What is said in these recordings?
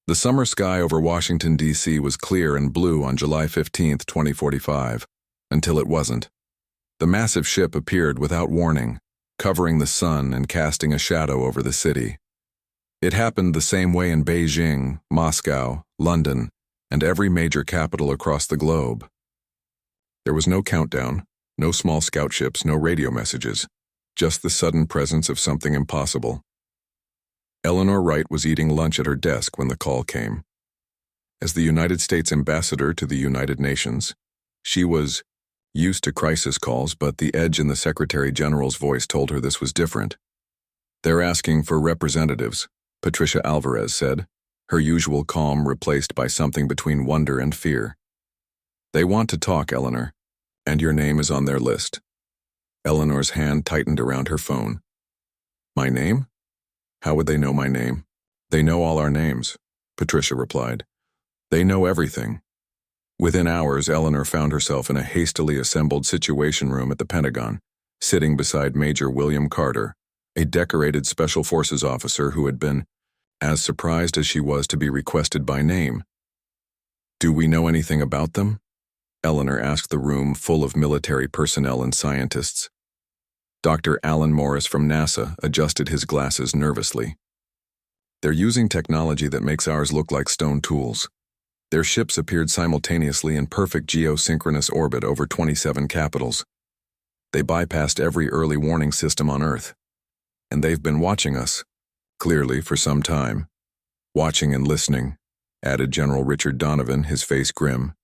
The summer sky over Washington, D.C. was clear and blue on July 15, 2045, until it wasn't. The massive ship appeared without warning, covering the sun and casting a shadow over the city. It happened the same way in Beijing, Moscow, London, and every major capital across the globe. There was no countdown, no small scout ships, no radio messages, just the sudden presence of something impossible. Eleanor Wright was eating lunch at her desk when the call came. As the United States ambassador to the United Nations, she was used to crisis calls, but the edge in the Secretary General's voice told her this was different. "They're asking for representatives," Patricia Alvarez said, her usual calm replaced by something between wonder and fear. "They want to talk, Eleanor, and your name is on their list." Eleanor's hand tightened around her phone. "My name? How would they know my name?" "They know all our names," Patricia replied. "They know everything." Within hours, Eleanor found herself in a hastily assembled situation room at the Pentagon, sitting beside Major William Carter, a decorated Special Forces officer who had been as surprised as she was to be requested by name. "Do we know anything about them?" Eleanor asked the room full of military personnel and scientists. Dr. Alan Morris from NASA adjusted his glasses nervously. "They're using technology that makes ours look like stone tools. Their ships appeared simultaneously in perfect geosynchronous orbit over 27 capitals. They bypassed every early warning system on Earth. And they've been watching us, clearly for some time. Watching and listening," added General Richard Donovan, his face grim.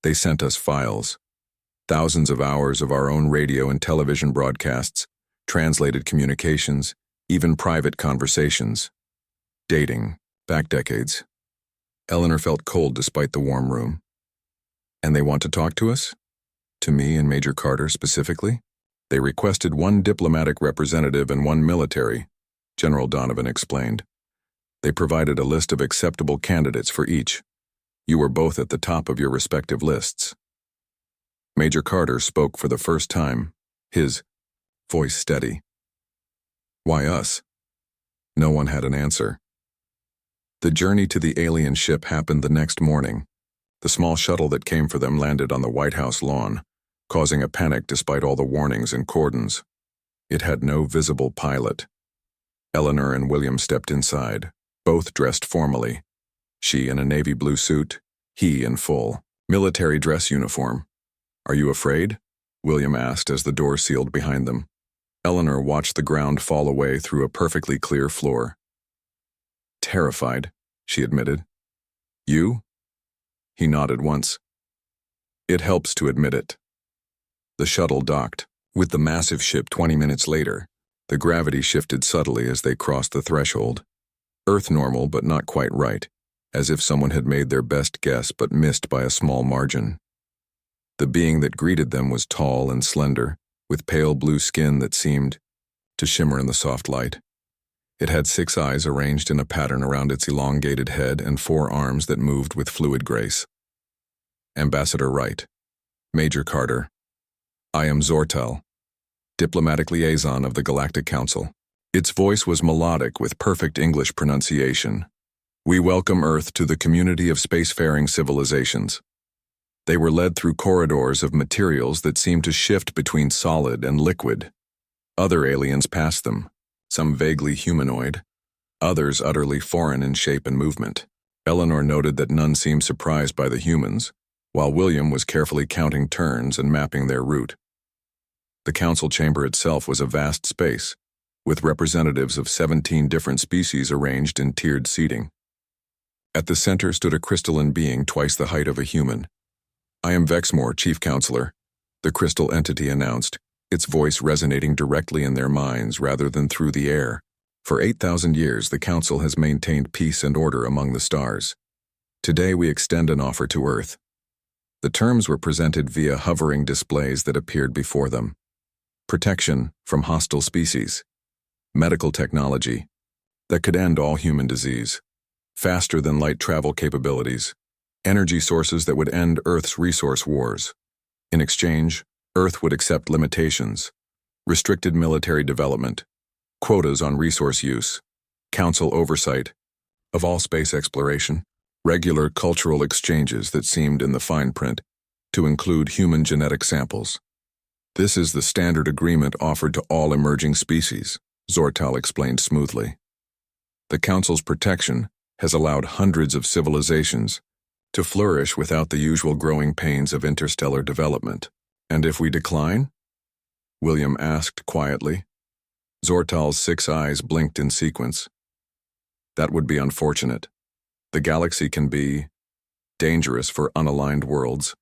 "They sent us files. Thousands of hours of our own radio and television broadcasts, translated communications, even private conversations. Dating, back decades." Eleanor felt cold despite the warm room. "And they want to talk to us? To me and Major Carter specifically? They requested one diplomatic representative and one military," General Donovan explained. "They provided a list of acceptable candidates for each. You were both at the top of your respective lists." Major Carter spoke for the first time, his voice steady. "Why us?" No one had an answer. The journey to the alien ship happened the next morning. The small shuttle that came for them landed on the White House lawn, causing a panic despite all the warnings and cordons. It had no visible pilot. Eleanor and William stepped inside, both dressed formally. She in a navy blue suit, he in full military dress uniform. "Are you afraid?" William asked as the door sealed behind them. Eleanor watched the ground fall away through a perfectly clear floor. "Terrified," she admitted. "You?" He nodded once. "It helps to admit it." The shuttle docked. With the massive ship 20 minutes later, the gravity shifted subtly as they crossed the threshold. Earth normal, but not quite right, as if someone had made their best guess but missed by a small margin. The being that greeted them was tall and slender, with pale blue skin that seemed to shimmer in the soft light. It had 6 eyes arranged in a pattern around its elongated head and 4 arms that moved with fluid grace. "Ambassador Wright. Major Carter. I am Zortel, diplomatic liaison of the Galactic Council." Its voice was melodic with perfect English pronunciation. "We welcome Earth to the community of spacefaring civilizations." They were led through corridors of materials that seemed to shift between solid and liquid. Other aliens passed them, some vaguely humanoid, others utterly foreign in shape and movement. Eleanor noted that none seemed surprised by the humans, while William was carefully counting turns and mapping their route. The council chamber itself was a vast space, with representatives of 17 different species arranged in tiered seating. At the center stood a crystalline being twice the height of a human. "I am Vexmore, Chief Counselor," the crystal entity announced, its voice resonating directly in their minds rather than through the air. "For 8,000 years, the Council has maintained peace and order among the stars. Today we extend an offer to Earth." The terms were presented via hovering displays that appeared before them. Protection from hostile species. Medical technology that could end all human disease. Faster than light travel capabilities. Energy sources that would end Earth's resource wars. In exchange, Earth would accept limitations, restricted military development, quotas on resource use, council oversight, of all space exploration, regular cultural exchanges that seemed in the fine print to include human genetic samples. This is the standard agreement offered to all emerging species, Zortal explained smoothly. The Council's protection has allowed hundreds of civilizations to flourish without the usual growing pains of interstellar development. And if we decline? William asked quietly. Zortal's 6 eyes blinked in sequence. That would be unfortunate. The galaxy can be dangerous for unaligned worlds.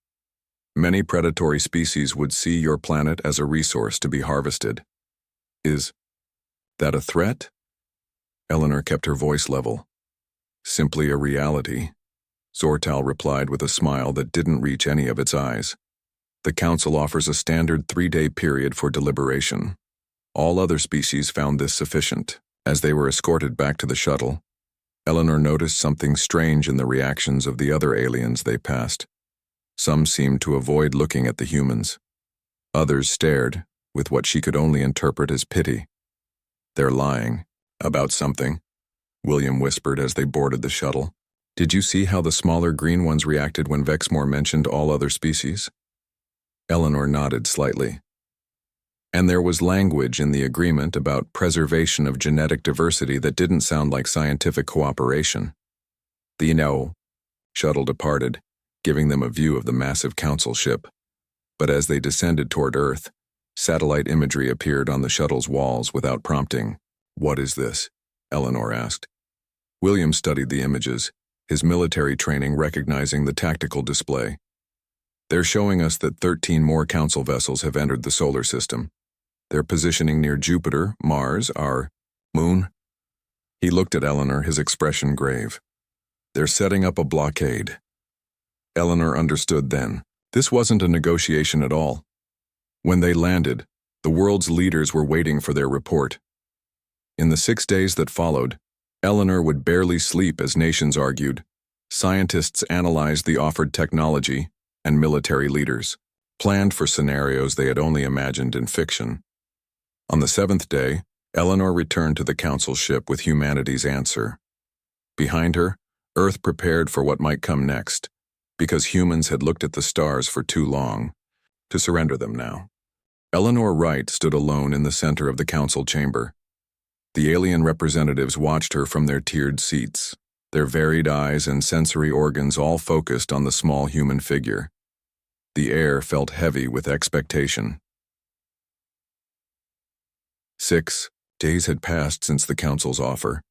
Many predatory species would see your planet as a resource to be harvested. Is that a threat? Eleanor kept her voice level. Simply a reality, Zortal replied with a smile that didn't reach any of its eyes. The Council offers a standard 3-day period for deliberation. All other species found this sufficient. As they were escorted back to the shuttle, Eleanor noticed something strange in the reactions of the other aliens they passed. Some seemed to avoid looking at the humans. Others stared, with what she could only interpret as pity. They're lying. About something, William whispered as they boarded the shuttle. Did you see how the smaller green ones reacted when Vexmore mentioned all other species? Eleanor nodded slightly. And there was language in the agreement about preservation of genetic diversity that didn't sound like scientific cooperation. The shuttle departed, giving them a view of the massive Council ship. But as they descended toward Earth, satellite imagery appeared on the shuttle's walls without prompting. What is this? Eleanor asked. William studied the images, his military training recognizing the tactical display. They're showing us that 13 more Council vessels have entered the solar system. They're positioning near Jupiter, Mars, our moon. He looked at Eleanor, his expression grave. They're setting up a blockade. Eleanor understood then. This wasn't a negotiation at all. When they landed, the world's leaders were waiting for their report. In the 6 days that followed, Eleanor would barely sleep as nations argued. Scientists analyzed the offered technology, and military leaders planned for scenarios they had only imagined in fiction. On the 7th day, Eleanor returned to the Council ship with humanity's answer. Behind her, Earth prepared for what might come next, because humans had looked at the stars for too long, to surrender them now. Eleanor Wright stood alone in the center of the Council chamber. The alien representatives watched her from their tiered seats, their varied eyes and sensory organs all focused on the small human figure. The air felt heavy with expectation. 6 days had passed since the Council's offer.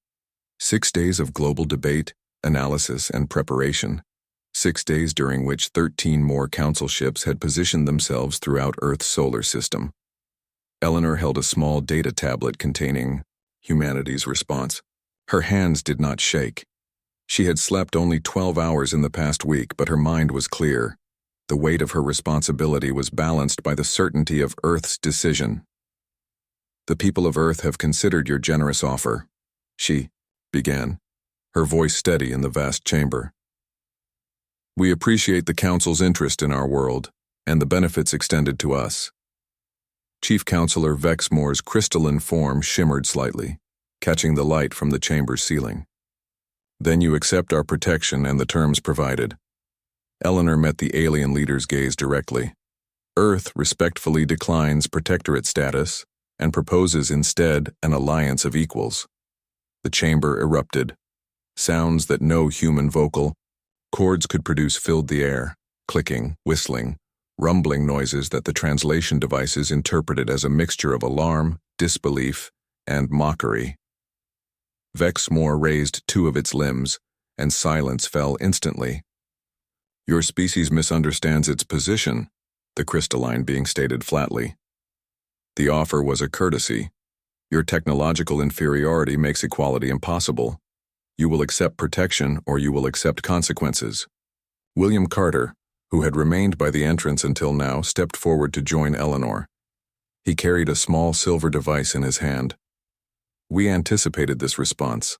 6 days of global debate, analysis, and preparation. 6 days during which 13 more Council ships had positioned themselves throughout Earth's solar system. Eleanor held a small data tablet containing humanity's response. Her hands did not shake. She had slept only 12 hours in the past week, but her mind was clear. The weight of her responsibility was balanced by the certainty of Earth's decision. The people of Earth have considered your generous offer, she began, her voice steady in the vast chamber. We appreciate the Council's interest in our world and the benefits extended to us. Chief Counselor Vexmore's crystalline form shimmered slightly, catching the light from the chamber's ceiling. Then you accept our protection and the terms provided. Eleanor met the alien leader's gaze directly. Earth respectfully declines protectorate status and proposes instead an alliance of equals. The chamber erupted. Sounds that no human vocal cords could produce filled the air, clicking, whistling, rumbling noises that the translation devices interpreted as a mixture of alarm, disbelief, and mockery. Vexmore raised 2 of its limbs, and silence fell instantly. Your species misunderstands its position, the crystalline being stated flatly. The offer was a courtesy. Your technological inferiority makes equality impossible. You will accept protection or you will accept consequences. William Carter, who had remained by the entrance until now, stepped forward to join Eleanor. He carried a small silver device in his hand. We anticipated this response,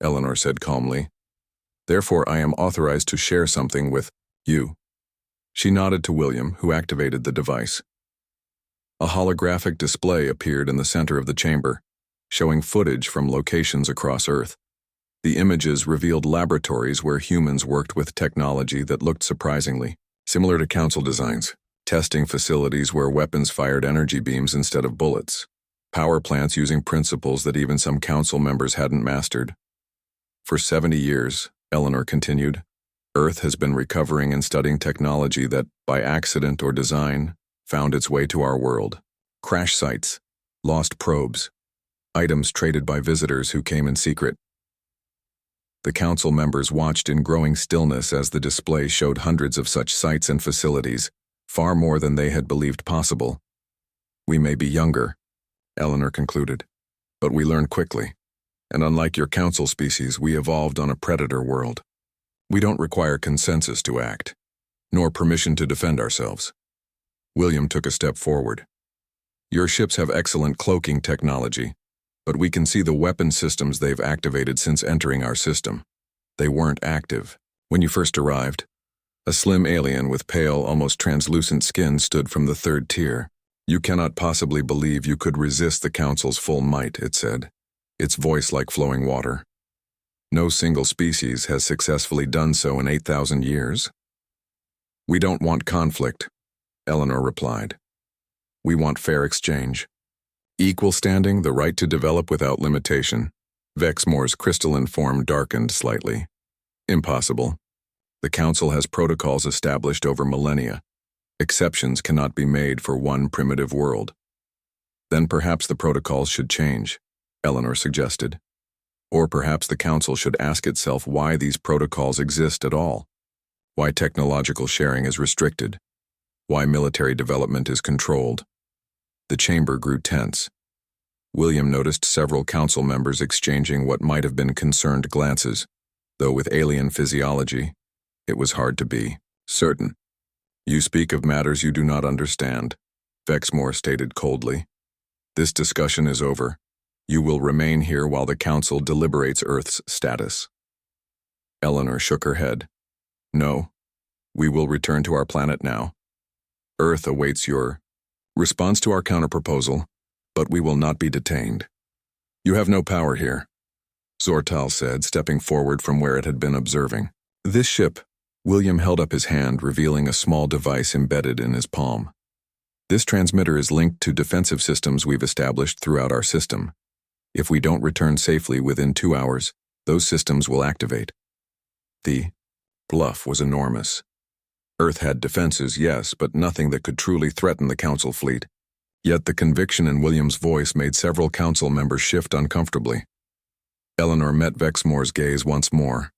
Eleanor said calmly. Therefore, I am authorized to share something with you. She nodded to William, who activated the device. A holographic display appeared in the center of the chamber, showing footage from locations across Earth. The images revealed laboratories where humans worked with technology that looked surprisingly similar to council designs, testing facilities where weapons fired energy beams instead of bullets, power plants using principles that even some council members hadn't mastered. For 70 years, Eleanor continued, Earth has been recovering and studying technology that, by accident or design, found its way to our world. Crash sites, lost probes, items traded by visitors who came in secret. The council members watched in growing stillness as the display showed hundreds of such sites and facilities, far more than they had believed possible. We may be younger, Eleanor concluded, but we learn quickly, and unlike your council species, we evolved on a predator world. We don't require consensus to act, nor permission to defend ourselves. William took a step forward. Your ships have excellent cloaking technology, but we can see the weapon systems they've activated since entering our system. They weren't active. When you first arrived, a slim alien with pale, almost translucent skin stood from the third tier. You cannot possibly believe you could resist the Council's full might, it said, its voice like flowing water. No single species has successfully done so in 8,000 years. We don't want conflict, Eleanor replied. We want fair exchange. Equal standing, the right to develop without limitation. Vexmore's crystalline form darkened slightly. Impossible. The Council has protocols established over millennia. Exceptions cannot be made for one primitive world. Then perhaps the protocols should change, Eleanor suggested. Or perhaps the Council should ask itself why these protocols exist at all. Why technological sharing is restricted. Why military development is controlled. The chamber grew tense. William noticed several council members exchanging what might have been concerned glances, though with alien physiology, it was hard to be certain. You speak of matters you do not understand, Vexmore stated coldly. This discussion is over. You will remain here while the council deliberates Earth's status. Eleanor shook her head. No, we will return to our planet now. Earth awaits your response to our counterproposal, but we will not be detained. You have no power here, Zortal said, stepping forward from where it had been observing. This ship, William held up his hand, revealing a small device embedded in his palm. This transmitter is linked to defensive systems we've established throughout our system. If we don't return safely within 2 hours, those systems will activate. The bluff was enormous. Earth had defenses, yes, but nothing that could truly threaten the Council fleet. Yet the conviction in William's voice made several Council members shift uncomfortably. Eleanor met Vexmore's gaze once more.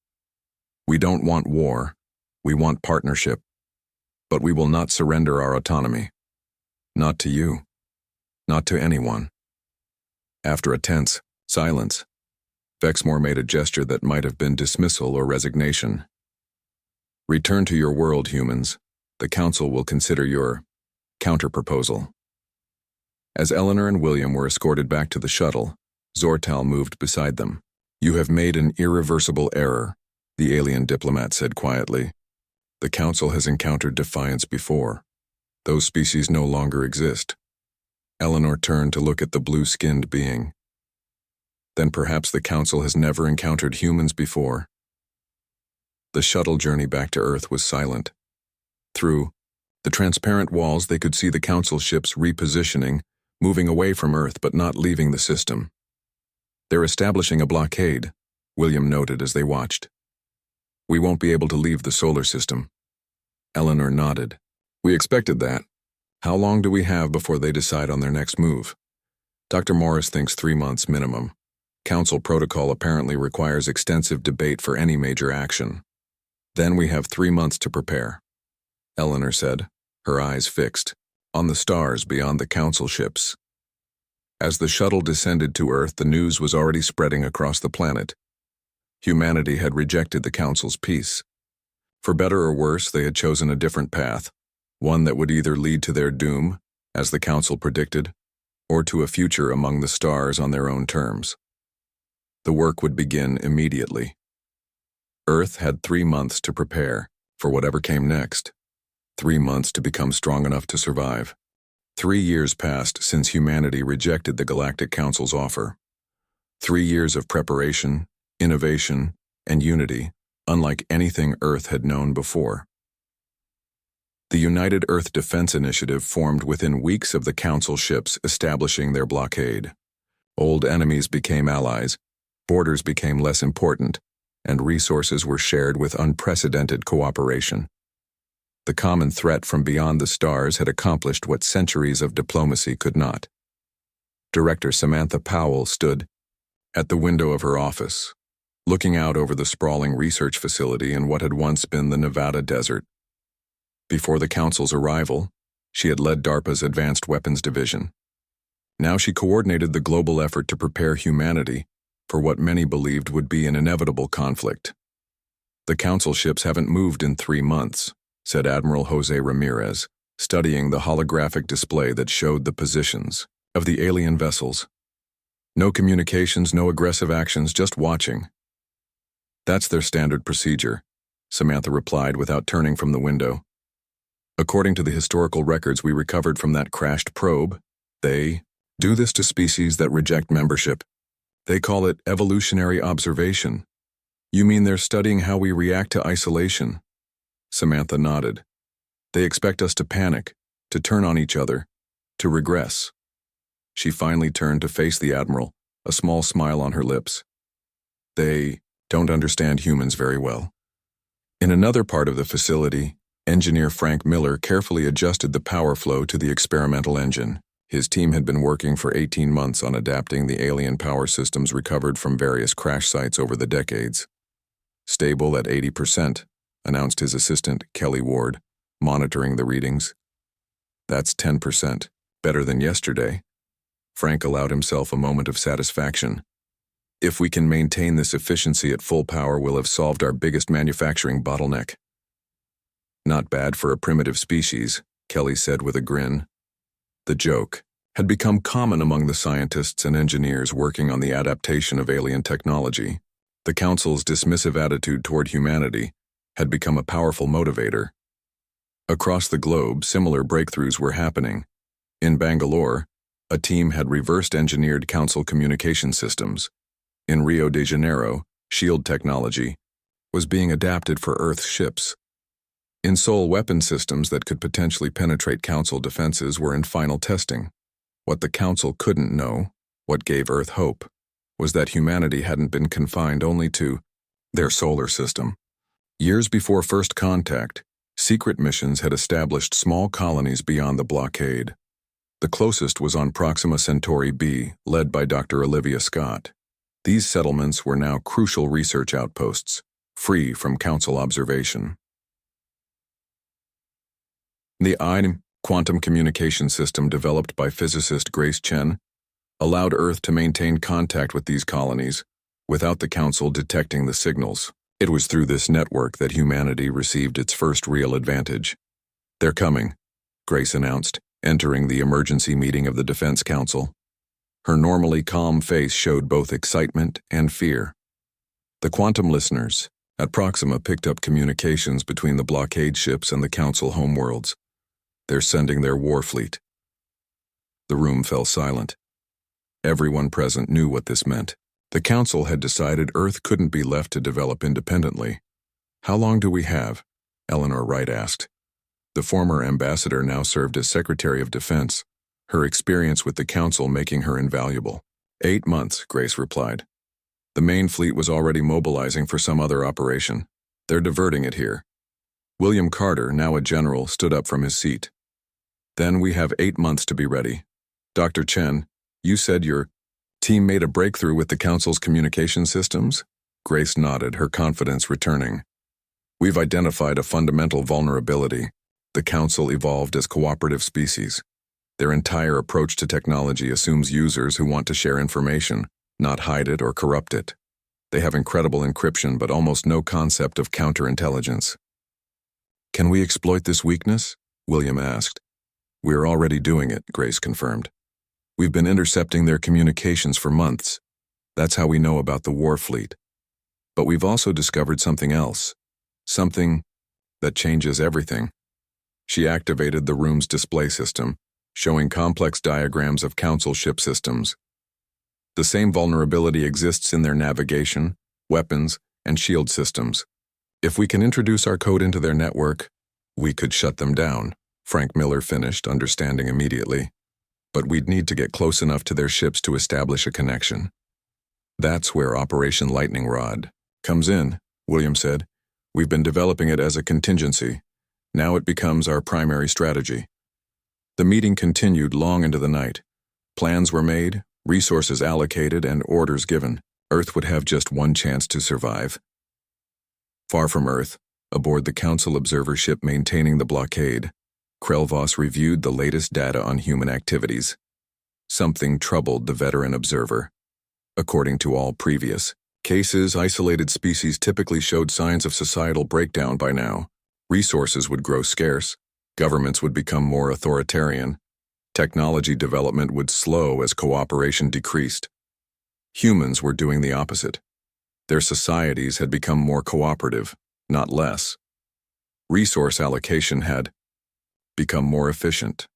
We don't want war. We want partnership. But we will not surrender our autonomy. Not to you. Not to anyone. After a tense silence, Vexmore made a gesture that might have been dismissal or resignation. Return to your world, humans. The Council will consider your counterproposal. As Eleanor and William were escorted back to the shuttle, Zortal moved beside them. You have made an irreversible error, the alien diplomat said quietly. The Council has encountered defiance before. Those species no longer exist. Eleanor turned to look at the blue-skinned being. Then perhaps the Council has never encountered humans before. The shuttle journey back to Earth was silent. Through the transparent walls, they could see the Council ships repositioning, moving away from Earth but not leaving the system. They're establishing a blockade, William noted as they watched. We won't be able to leave the solar system. Eleanor nodded. We expected that. How long do we have before they decide on their next move? Dr. Morris thinks 3 months minimum. Council protocol apparently requires extensive debate for any major action. Then we have 3 months to prepare, Eleanor said, her eyes fixed on the stars beyond the Council ships. As the shuttle descended to Earth, the news was already spreading across the planet. Humanity had rejected the Council's peace. For better or worse, they had chosen a different path, one that would either lead to their doom, as the Council predicted, or to a future among the stars on their own terms. The work would begin immediately. Earth had 3 months to prepare for whatever came next. 3 months to become strong enough to survive. 3 years passed since humanity rejected the Galactic Council's offer. 3 years of preparation, innovation, and unity, unlike anything Earth had known before. The United Earth Defense Initiative formed within weeks of the Council ships establishing their blockade. Old enemies became allies, borders became less important, and resources were shared with unprecedented cooperation. The common threat from beyond the stars had accomplished what centuries of diplomacy could not. Director Samantha Powell stood at the window of her office, looking out over the sprawling research facility in what had once been the Nevada desert. Before the Council's arrival, she had led DARPA's Advanced Weapons Division. Now she coordinated the global effort to prepare humanity for what many believed would be an inevitable conflict. "The Council ships haven't moved in 3 months," said Admiral Jose Ramirez, studying the holographic display that showed the positions of the alien vessels. "No communications, no aggressive actions, just watching." "That's their standard procedure," Samantha replied without turning from the window. "According to the historical records we recovered from that crashed probe, they do this to species that reject membership. They call it evolutionary observation." "You mean they're studying how we react to isolation?" Samantha nodded. "They expect us to panic, to turn on each other, to regress." She finally turned to face the Admiral, a small smile on her lips. "They don't understand humans very well." In another part of the facility, Engineer Frank Miller carefully adjusted the power flow to the experimental engine. His team had been working for 18 months on adapting the alien power systems recovered from various crash sites over the decades. "Stable at 80%, announced his assistant, Kelly Ward, monitoring the readings. "That's 10%, better than yesterday." Frank allowed himself a moment of satisfaction. "If we can maintain this efficiency at full power, we'll have solved our biggest manufacturing bottleneck." "Not bad for a primitive species," Kelly said with a grin. The joke had become common among the scientists and engineers working on the adaptation of alien technology. The Council's dismissive attitude toward humanity had become a powerful motivator. Across the globe, similar breakthroughs were happening. In Bangalore, a team had reversed-engineered Council communication systems. In Rio de Janeiro, shield technology was being adapted for Earth's ships. In Seoul, weapon systems that could potentially penetrate Council defenses were in final testing. What the Council couldn't know, what gave Earth hope, was that humanity hadn't been confined only to their solar system. Years before first contact, secret missions had established small colonies beyond the blockade. The closest was on Proxima Centauri b, led by Dr. Olivia Scott. These settlements were now crucial research outposts, free from Council observation. The quantum communication system developed by physicist Grace Chen allowed Earth to maintain contact with these colonies without the Council detecting the signals. It was through this network that humanity received its first real advantage. "They're coming," Grace announced, entering the emergency meeting of the Defense Council. Her normally calm face showed both excitement and fear. The quantum listeners at Proxima picked up communications between the blockade ships and the Council homeworlds. "They're sending their war fleet." The room fell silent. Everyone present knew what this meant. The Council had decided Earth couldn't be left to develop independently. "How long do we have?" Eleanor Wright asked. The former ambassador now served as Secretary of Defense, her experience with the Council making her invaluable. 8 months, Grace replied. The main fleet was already mobilizing for some other operation. They're diverting it here. William Carter, now a general, stood up from his seat. "Then we have 8 months to be ready. Dr. Chen, you said your team made a breakthrough with the Council's communication systems?" Grace nodded, her confidence returning. "We've identified a fundamental vulnerability. The Council evolved as cooperative species. Their entire approach to technology assumes users who want to share information, not hide it or corrupt it. They have incredible encryption but almost no concept of counterintelligence." "Can we exploit this weakness?" William asked. "We're already doing it," Grace confirmed. "We've been intercepting their communications for months. That's how we know about the war fleet. But we've also discovered something else. Something that changes everything." She activated the room's display system, showing complex diagrams of Council ship systems. "The same vulnerability exists in their navigation, weapons, and shield systems. If we can introduce our code into their network, we could shut them down, Frank Miller finished, understanding immediately. But we'd need to get close enough to their ships to establish a connection. That's where Operation Lightning Rod comes in, William said. We've been developing it as a contingency. Now it becomes our primary strategy. The meeting continued long into the night. Plans were made, resources allocated, and orders given. Earth would have just one chance to survive. Far from Earth, aboard the Council observer ship maintaining the blockade, Krell reviewed the latest data on human activities. Something troubled the veteran observer. According to all previous cases, isolated species typically showed signs of societal breakdown by now. Resources would grow scarce, governments would become more authoritarian, technology development would slow as cooperation decreased. Humans were doing the opposite. Their societies had become more cooperative, not less. Resource allocation had become more efficient.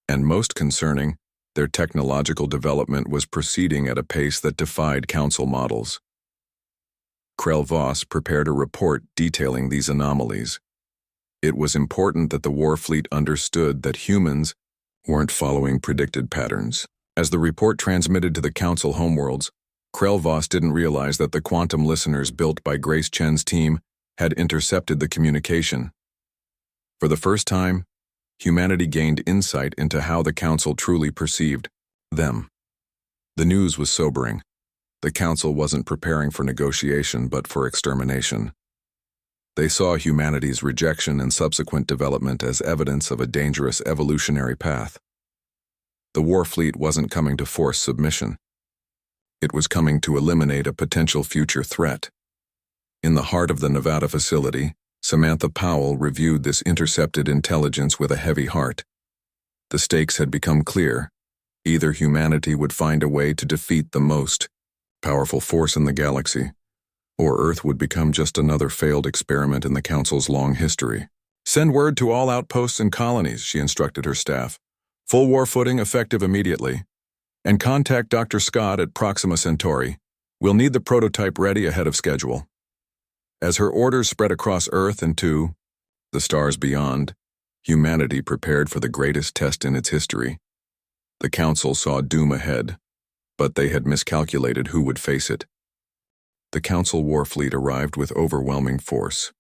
And most concerning, their technological development was proceeding at a pace that defied council models. Krell prepared a report detailing these anomalies. It was important that the war fleet understood that humans weren't following predicted patterns. As the report transmitted to the council homeworlds, Krell didn't realize that the quantum listeners built by Grace Chen's team had intercepted the communication. For the first time, humanity gained insight into how the council truly perceived them. The news was sobering. The council wasn't preparing for negotiation but for extermination. They saw humanity's rejection and subsequent development as evidence of a dangerous evolutionary path. The war fleet wasn't coming to force submission. It was coming to eliminate a potential future threat. In the heart of the Nevada facility, Samantha Powell reviewed this intercepted intelligence with a heavy heart. The stakes had become clear. Either humanity would find a way to defeat the most powerful force in the galaxy, or Earth would become just another failed experiment in the Council's long history. Send word to all outposts and colonies, she instructed her staff. Full war footing effective immediately. And contact Dr. Scott at Proxima Centauri. We'll need the prototype ready ahead of schedule. As her orders spread across Earth and to the stars beyond, humanity prepared for the greatest test in its history. The Council saw doom ahead, but they had miscalculated who would face it. The Council war fleet arrived with overwhelming force.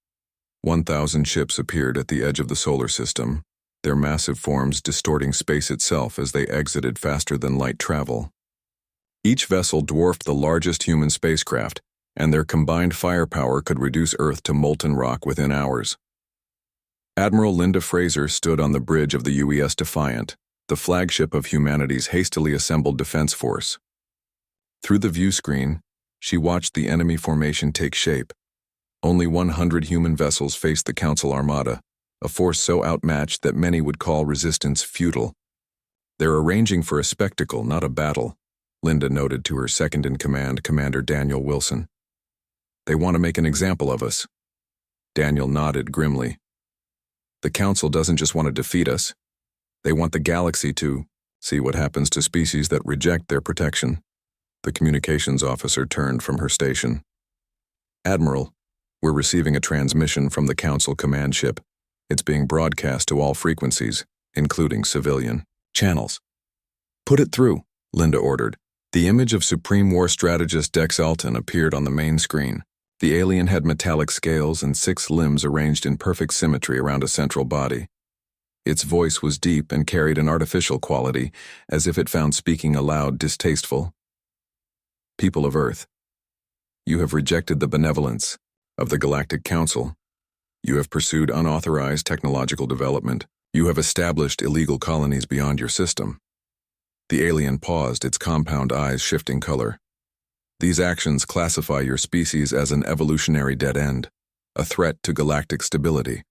1,000 ships appeared at the edge of the solar system, their massive forms distorting space itself as they exited faster than light travel. Each vessel dwarfed the largest human spacecraft, and their combined firepower could reduce Earth to molten rock within hours. Admiral Linda Fraser stood on the bridge of the UES Defiant, the flagship of humanity's hastily assembled defense force. Through the view screen, she watched the enemy formation take shape. Only 100 human vessels faced the Council Armada, a force so outmatched that many would call resistance futile. They're arranging for a spectacle, not a battle, Linda noted to her second-in-command, Commander Daniel Wilson. They want to make an example of us. Daniel nodded grimly. The Council doesn't just want to defeat us. They want the galaxy to see what happens to species that reject their protection. The communications officer turned from her station. Admiral, we're receiving a transmission from the Council command ship. It's being broadcast to all frequencies, including civilian channels. Put it through, Linda ordered. The image of Supreme War Strategist Dex Alton appeared on the main screen. The alien had metallic scales and 6 limbs arranged in perfect symmetry around a central body. Its voice was deep and carried an artificial quality, as if it found speaking aloud distasteful. People of Earth, you have rejected the benevolence of the Galactic Council. You have pursued unauthorized technological development. You have established illegal colonies beyond your system. The alien paused, its compound eyes shifting color. These actions classify your species as an evolutionary dead end, a threat to galactic stability.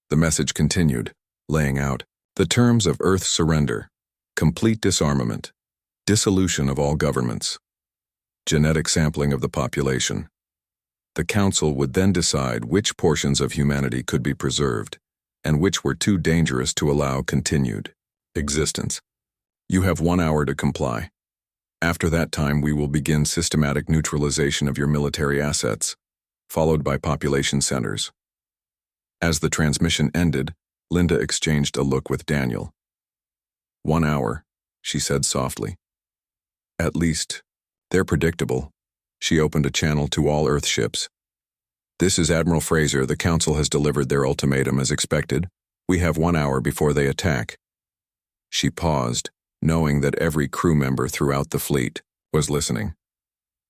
The message continued, laying out the terms of Earth's surrender, complete disarmament, dissolution of all governments, genetic sampling of the population. The Council would then decide which portions of humanity could be preserved and which were too dangerous to allow continued existence. You have 1 hour to comply. After that time, we will begin systematic neutralization of your military assets, followed by population centers. As the transmission ended, Linda exchanged a look with Daniel. 1 hour, she said softly. At least, they're predictable. She opened a channel to all Earth ships. This is Admiral Fraser. The Council has delivered their ultimatum as expected. We have 1 hour before they attack. She paused, knowing that every crew member throughout the fleet was listening.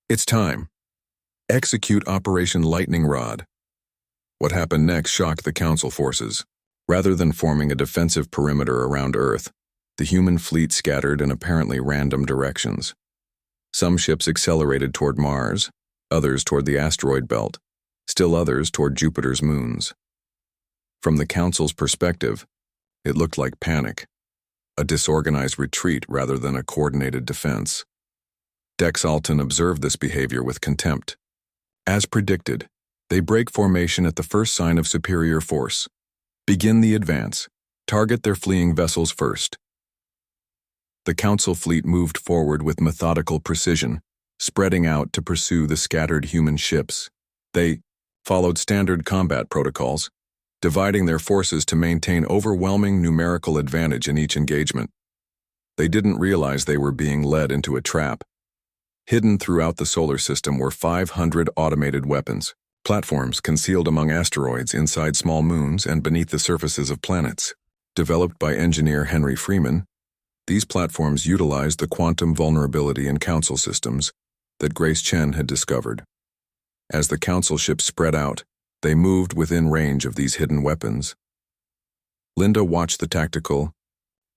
It's time. Execute Operation Lightning Rod. What happened next shocked the Council forces. Rather than forming a defensive perimeter around Earth, the human fleet scattered in apparently random directions. Some ships accelerated toward Mars, others toward the asteroid belt, still others toward Jupiter's moons. From the Council's perspective, it looked like panic, a disorganized retreat rather than a coordinated defense. Dex Alton observed this behavior with contempt. As predicted, they break formation at the first sign of superior force. Begin the advance. Target their fleeing vessels first. The Council fleet moved forward with methodical precision, spreading out to pursue the scattered human ships. They followed standard combat protocols, dividing their forces to maintain overwhelming numerical advantage in each engagement. They didn't realize they were being led into a trap. Hidden throughout the solar system were 500 automated weapons, platforms concealed among asteroids, inside small moons, and beneath the surfaces of planets. Developed by engineer Henry Freeman, these platforms utilized the quantum vulnerability in Council systems that Grace Chen had discovered. As the Council ships spread out, they moved within range of these hidden weapons. Linda watched the tactical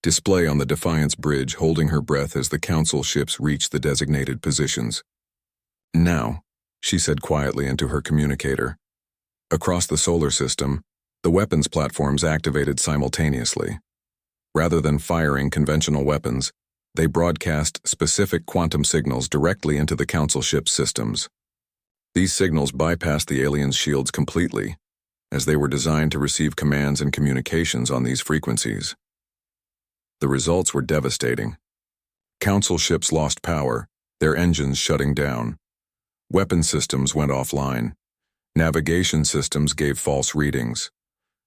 display on the Defiance bridge, holding her breath as the Council ships reached the designated positions. Now, she said quietly into her communicator. Across the solar system, the weapons platforms activated simultaneously. Rather than firing conventional weapons, they broadcast specific quantum signals directly into the Council ship's systems. These signals bypassed the aliens' shields completely, as they were designed to receive commands and communications on these frequencies. The results were devastating. Council ships lost power, their engines shutting down. Weapon systems went offline. Navigation systems gave false readings.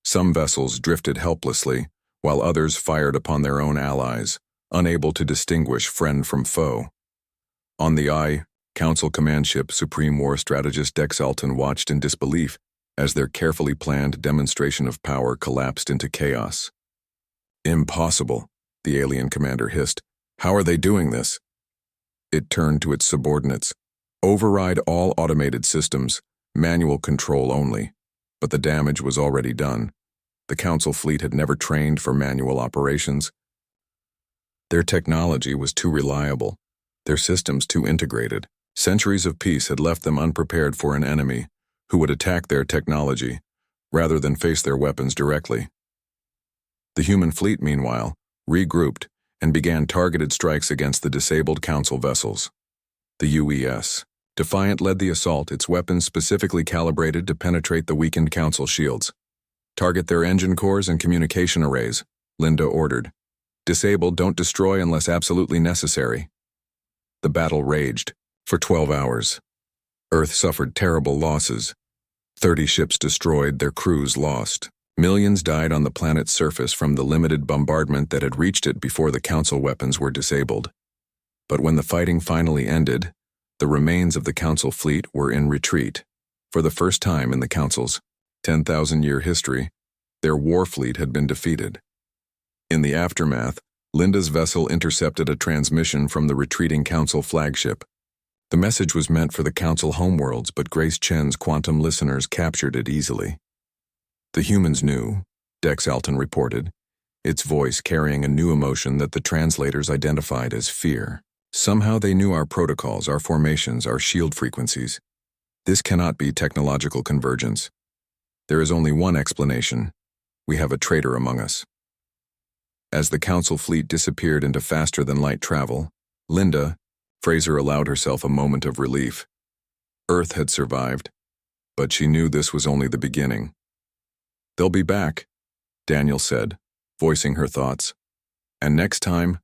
Some vessels drifted helplessly, while others fired upon their own allies, unable to distinguish friend from foe. On the Council command ship, Supreme War Strategist Dex Alton watched in disbelief as their carefully planned demonstration of power collapsed into chaos. Impossible, the alien commander hissed. How are they doing this? It turned to its subordinates. Override all automated systems, manual control only. But the damage was already done. The Council fleet had never trained for manual operations. Their technology was too reliable, their systems too integrated. Centuries of peace had left them unprepared for an enemy who would attack their technology rather than face their weapons directly. The human fleet, meanwhile, regrouped and began targeted strikes against the disabled Council vessels. The UES Defiant led the assault, its weapons specifically calibrated to penetrate the weakened Council shields. Target their engine cores and communication arrays, Linda ordered. Disabled, don't destroy unless absolutely necessary. The battle raged for 12 hours. Earth suffered terrible losses. 30 ships destroyed, their crews lost. Millions died on the planet's surface from the limited bombardment that had reached it before the Council weapons were disabled. But when the fighting finally ended, the remains of the Council fleet were in retreat. For the first time in the Council's 10,000-year history, their war fleet had been defeated. In the aftermath, Linda's vessel intercepted a transmission from the retreating Council flagship. The message was meant for the Council homeworlds, but Grace Chen's quantum listeners captured it easily. The humans knew, Dex Alton reported, its voice carrying a new emotion that the translators identified as fear. Somehow they knew our protocols, our formations, our shield frequencies. This cannot be technological convergence. There is only one explanation. We have a traitor among us. As the Council fleet disappeared into faster-than-light travel, Linda, Fraser allowed herself a moment of relief. Earth had survived, but she knew this was only the beginning. They'll be back, Daniel said, voicing her thoughts. And next time,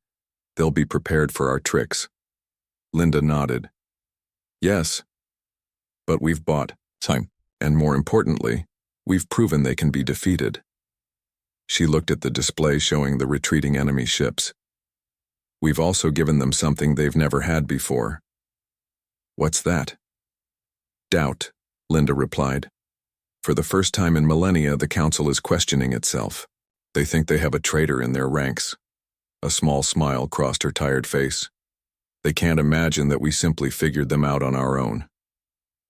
they'll be prepared for our tricks. Linda nodded. Yes, but we've bought time, and more importantly, we've proven they can be defeated. She looked at the display showing the retreating enemy ships. We've also given them something they've never had before. What's that? Doubt, Linda replied. For the first time in millennia, the Council is questioning itself. They think they have a traitor in their ranks. A small smile crossed her tired face. They can't imagine that we simply figured them out on our own.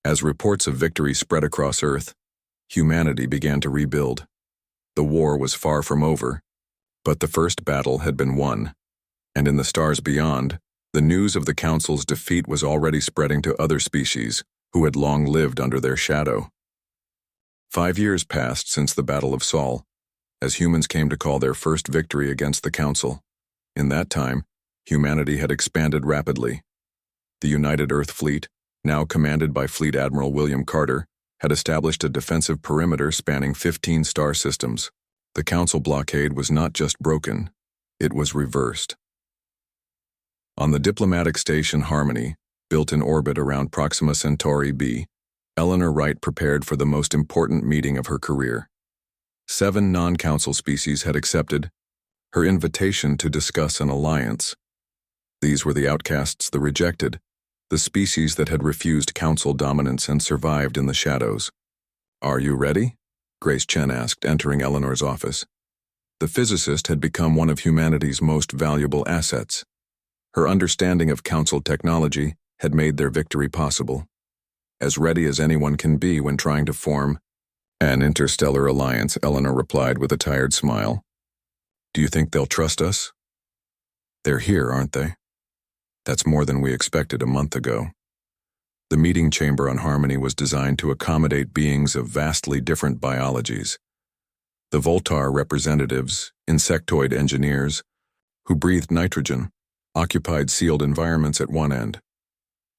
As reports of victory spread across Earth, humanity began to rebuild. The war was far from over, but the first battle had been won, and in the stars beyond, the news of the Council's defeat was already spreading to other species who had long lived under their shadow. 5 years passed since the Battle of Sol, as humans came to call their first victory against the Council. In that time, humanity had expanded rapidly. The United Earth Fleet, now commanded by Fleet Admiral William Carter, had established a defensive perimeter spanning 15 star systems. The Council blockade was not just broken, it was reversed. On the diplomatic station Harmony, built in orbit around Proxima Centauri b, Eleanor Wright prepared for the most important meeting of her career. 7 non-Council species had accepted her invitation to discuss an alliance. These were the outcasts, the rejected, the species that had refused Council dominance and survived in the shadows. Are you ready? Grace Chen asked, entering Eleanor's office. The physicist had become one of humanity's most valuable assets. Her understanding of Council technology had made their victory possible. As ready as anyone can be when trying to form an interstellar alliance, Eleanor replied with a tired smile. Do you think they'll trust us? They're here, aren't they? That's more than we expected a month ago. The meeting chamber on Harmony was designed to accommodate beings of vastly different biologies. The Voltar representatives, insectoid engineers, who breathed nitrogen, occupied sealed environments at one end.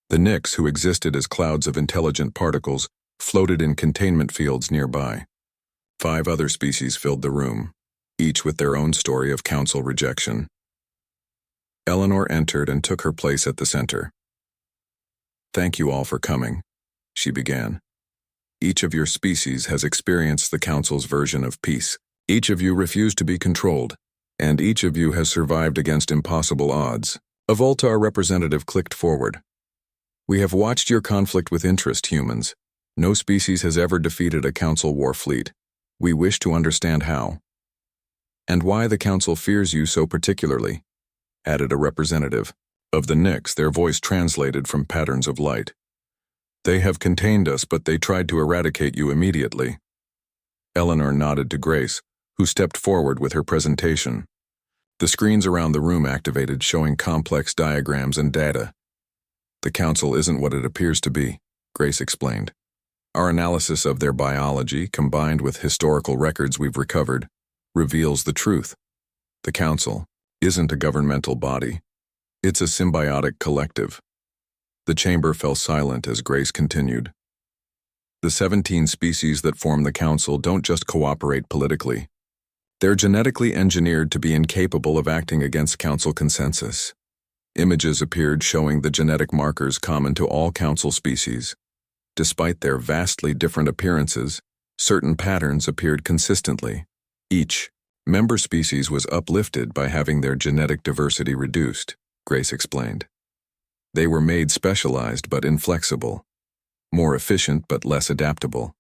The Nix, who existed as clouds of intelligent particles, floated in containment fields nearby. 5 other species filled the room, each with their own story of Council rejection. Eleanor entered and took her place at the center. Thank you all for coming, she began. Each of your species has experienced the Council's version of peace. Each of you refused to be controlled, and each of you has survived against impossible odds. A Voltar representative clicked forward. We have watched your conflict with interest, humans. No species has ever defeated a Council war fleet. We wish to understand how. And why the Council fears you so particularly, added a representative. Of the Nix, their voice translated from patterns of light. They have contained us, but they tried to eradicate you immediately. Eleanor nodded to Grace, who stepped forward with her presentation. The screens around the room activated, showing complex diagrams and data. The Council isn't what it appears to be, Grace explained. Our analysis of their biology, combined with historical records we've recovered, reveals the truth. The Council isn't a governmental body. It's a symbiotic collective. The chamber fell silent as Grace continued. The 17 species that form the Council don't just cooperate politically. They're genetically engineered to be incapable of acting against Council consensus. Images appeared showing the genetic markers common to all Council species. Despite their vastly different appearances, certain patterns appeared consistently. Each member species was uplifted by having their genetic diversity reduced, Grace explained. They were made specialized but inflexible, more efficient but less adaptable.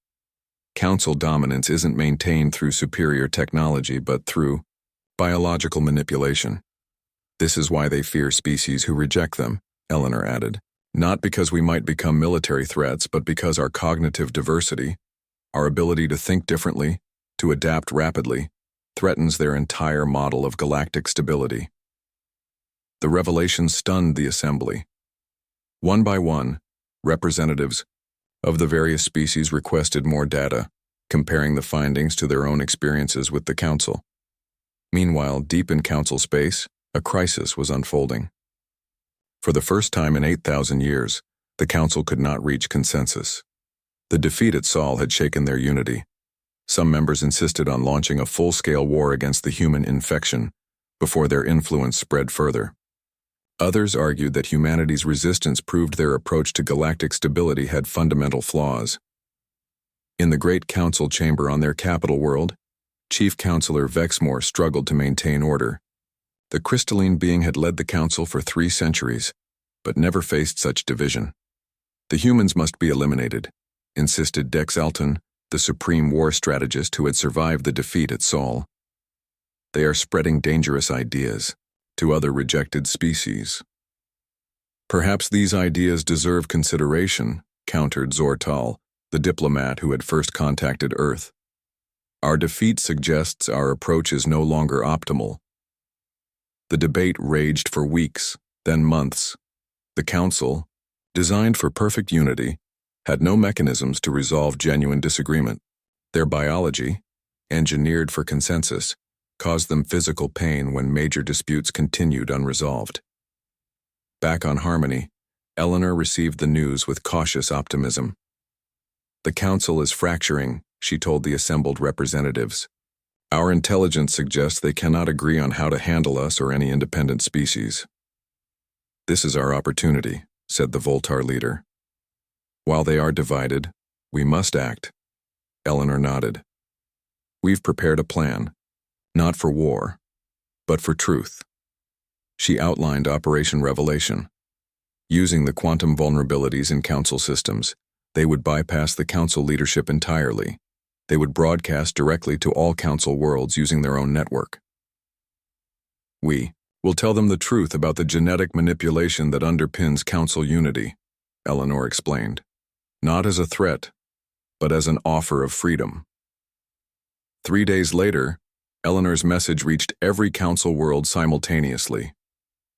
Council dominance isn't maintained through superior technology but through biological manipulation. This is why they fear species who reject them, Eleanor added. Not because we might become military threats, but because our cognitive diversity, our ability to think differently, to adapt rapidly, threatens their entire model of galactic stability. The revelation stunned the assembly. One by one, representatives of the various species requested more data, comparing the findings to their own experiences with the Council. Meanwhile, deep in Council space, a crisis was unfolding. For the first time in 8,000 years, the Council could not reach consensus. The defeat at Sol had shaken their unity. Some members insisted on launching a full-scale war against the human infection before their influence spread further. Others argued that humanity's resistance proved their approach to galactic stability had fundamental flaws. In the Great Council chamber on their capital world, Chief Counselor Vexmore struggled to maintain order. The crystalline being had led the council for 3 centuries, but never faced such division. The humans must be eliminated, insisted Dex Alton, the supreme war strategist who had survived the defeat at Sol. They are spreading dangerous ideas to other rejected species. Perhaps these ideas deserve consideration, countered Zortal, the diplomat who had first contacted Earth. Our defeat suggests our approach is no longer optimal. The debate raged for weeks, then months. The council, designed for perfect unity, had no mechanisms to resolve genuine disagreement. Their biology, engineered for consensus, caused them physical pain when major disputes continued unresolved. Back on Harmony, Eleanor received the news with cautious optimism. The council is fracturing, she told the assembled representatives. Our intelligence suggests they cannot agree on how to handle us or any independent species. This is our opportunity, said the Voltar leader. While they are divided, we must act. Eleanor nodded. We've prepared a plan. Not for war, but for truth. She outlined Operation Revelation. Using the quantum vulnerabilities in council systems, they would bypass the council leadership entirely. They would broadcast directly to all council worlds using their own network. We will tell them the truth about the genetic manipulation that underpins council unity, Eleanor explained. Not as a threat, but as an offer of freedom. 3 days later, Eleanor's message reached every council world simultaneously.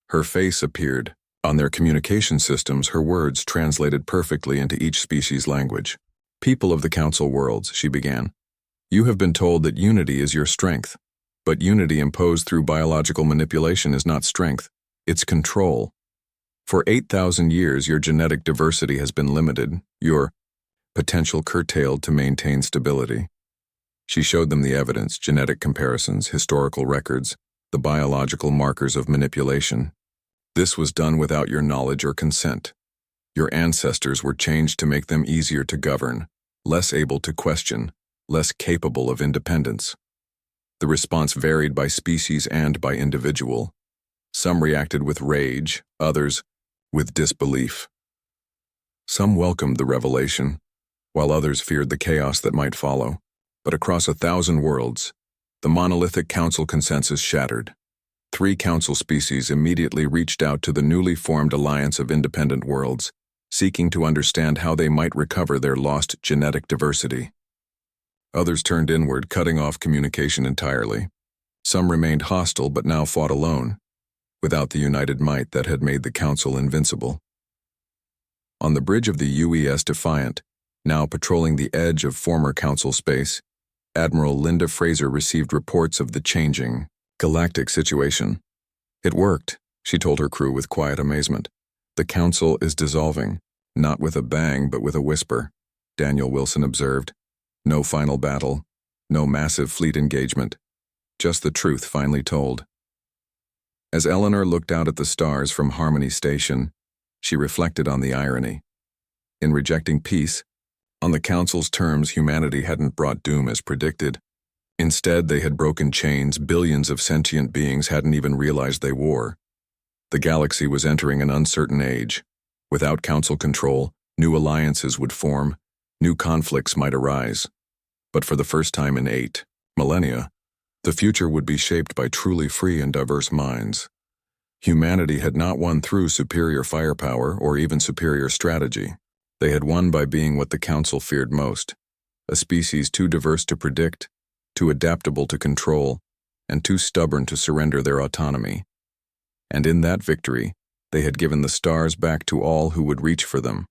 Her face appeared. On their communication systems, her words translated perfectly into each species' language. People of the council worlds, she began. You have been told that unity is your strength, but unity imposed through biological manipulation is not strength, it's control. For 8,000 years, your genetic diversity has been limited, your potential curtailed to maintain stability. She showed them the evidence, genetic comparisons, historical records, the biological markers of manipulation. This was done without your knowledge or consent. Your ancestors were changed to make them easier to govern, less able to question, less capable of independence. The response varied by species and by individual. Some reacted with rage, others with disbelief. Some welcomed the revelation, while others feared the chaos that might follow. But across 1,000 worlds, the monolithic council consensus shattered. 3 council species immediately reached out to the newly formed Alliance of Independent Worlds, seeking to understand how they might recover their lost genetic diversity. Others turned inward, cutting off communication entirely. Some remained hostile but now fought alone, without the united might that had made the council invincible. On the bridge of the UES Defiant, now patrolling the edge of former council space, Admiral Linda Fraser received reports of the changing, galactic situation. It worked, she told her crew with quiet amazement. The council is dissolving, not with a bang but with a whisper, Daniel Wilson observed. No final battle, no massive fleet engagement, just the truth finally told. As Eleanor looked out at the stars from Harmony Station, she reflected on the irony. In rejecting peace, on the council's terms, humanity hadn't brought doom as predicted. Instead, they had broken chains billions of sentient beings hadn't even realized they wore. The galaxy was entering an uncertain age. Without council control, new alliances would form, new conflicts might arise. But for the first time in 8 millennia, the future would be shaped by truly free and diverse minds. Humanity had not won through superior firepower or even superior strategy. They had won by being what the council feared most, a species too diverse to predict, too adaptable to control, and too stubborn to surrender their autonomy. And in that victory, they had given the stars back to all who would reach for them.